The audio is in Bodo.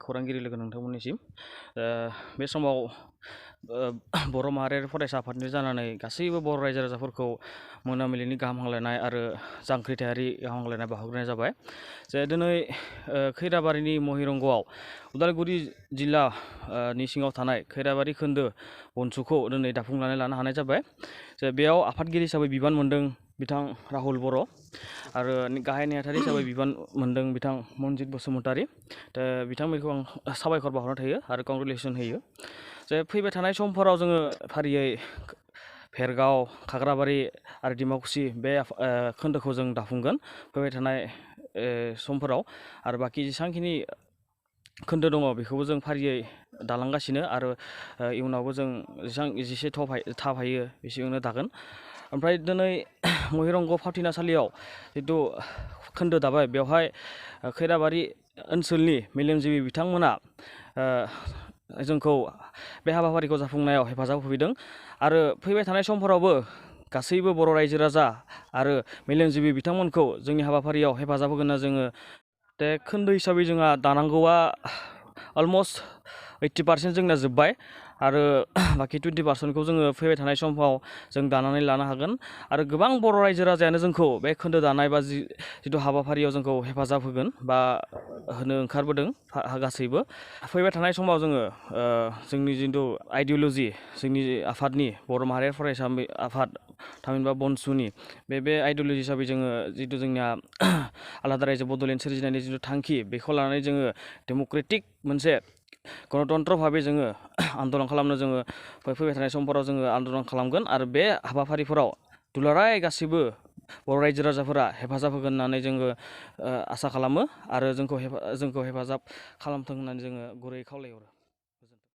खौरांगिरि लोगो नोंथांमोननिसिम बे समाव बर' माहारियारि फरायसा आफादनि जानानै गासैबो बर' रायजो राजाफोरखौ मोनाबिलिनि गाहाम हामलायनाय आरो जांख्रिथायारि गाहाम हामलायनाय बावहरनाय जाबाय। जे दिनै खैराबारिनि महिरंगआव उदालगुरि जिल्लानि सिङाव थानाय खैराबारि खोन्दो बनसुखौ दिनै दाफुंनानै लानो हानाय जाबाय। जे बेयाव आफादगिरि हिसाबै बिबान मोनदों बिथां राहुल बर' आरो गाहाय नेहाथारि हिसाबै बिबान मोनदों बिथां मनजित बसुमतारी। दा बिथांमोनखौ आं साबायखर बावहरनाय थायो आरो कंग्रेचुलेसन होयो। जे फैबाय थानाय समफोराव जोङो फारियै भेरगाव, खाग्राबारि आरो डिमाकुसि बे खोन्दोखौ जों दाफुंगोन फैबाय थानाय समफोराव आरो बाखि जेसेबांखिनि खोन्दो दङ बेखौबो जों फारियै दालांगासिनो आरो इयुनावबो जों जेसे थाब हायो एसेबांनो दागोन। ओमफ्राय दिनै महिरंग फावथिनासालियाव जिथु खोन्दो दाबाय बेवहाय खैराबारि ओनसोलनि मेलेमजिबि बिथांमोना जोंखौ बे हाबाफारिखौ जाफुंनायाव हेफाजाब होफैदों आरो फैबाय थानाय समफोरावबो गासैबो बर' रायजो राजा आरो मेलेमजिबि बिथांमोनखौ जोंनि हाबाफारियाव हेफाजाब होगोन होनना जोङो दा खोन्दो हिसाबै जोंहा दानांगौआ अलमस्ट 80% जोंना जोब्बाय आरो बाखि 20%खौ जोङो फैबाय थानाय समफ्राव जों दानानै लानो हागोन आरो गोबां बर' रायजो राजायानो जोंखौ बे खोन्दो दानाय बा जिथु हाबाफारियाव जोंखौ हेफाजाब होगोन बा होनो ओंखारबोदों गासैबो। फैबाय थानाय समाव जोङो जोंनि जिथु आइडिय'ल'जि जोंनि आफादनि बर' माहारियारि फरायसा आफाद थामहिनबा बनसुनि बे आइडिय'ल'जि हिसाबै जोङो जिथु जोंनिया आलादा रायजो बड'लेण्ड सोरजिनायनि जिथु थांखि बेखौ लानानै जोङो डेम'क्रेटिक मोनसे गणतन्त्र भाबै जोङो आन्दलन खालामनो जोङो फैबाय थानाय समफोराव जोङो आन्दलन खालामगोन आरो बे हाबाफारिफोराव दुलाराय गासिबो बर' रायजो राजाफोरा हेफाजाब होगोन होननानै जोङो आसा खालामो आरो जोंखौ हेफाजाब खालामथों होननानै जोङो गुरै खावलायहरो।